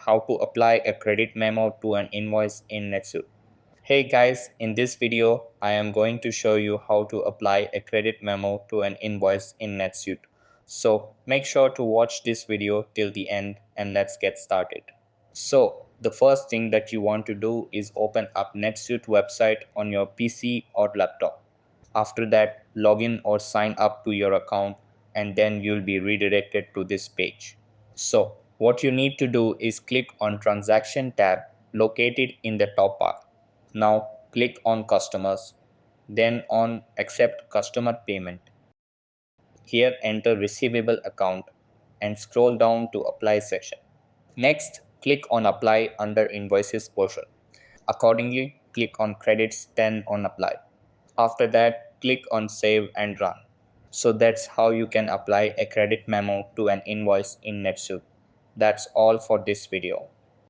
how to apply a credit memo to an invoice in Netsuite. Hey guys, in this video, I am going to show you how to apply a credit memo to an invoice in Netsuite. So make sure to watch this video till the end and let's get started. So the first thing that you want to do is open up Netsuite website on your PC or laptop. After that, log in or sign up to your account and then you'll be redirected to this page. So what you need to do is click on Transaction tab located in the top bar. Now click on Customers, then on Accept Customer Payment. Here enter Receivable Account and scroll down to Apply section. Next, click on Apply under Invoices portion. Accordingly, click on Credits, then on Apply. After that, click on Save and Run. So that's how you can apply a credit memo to an invoice in Netsuite. That's all for this video.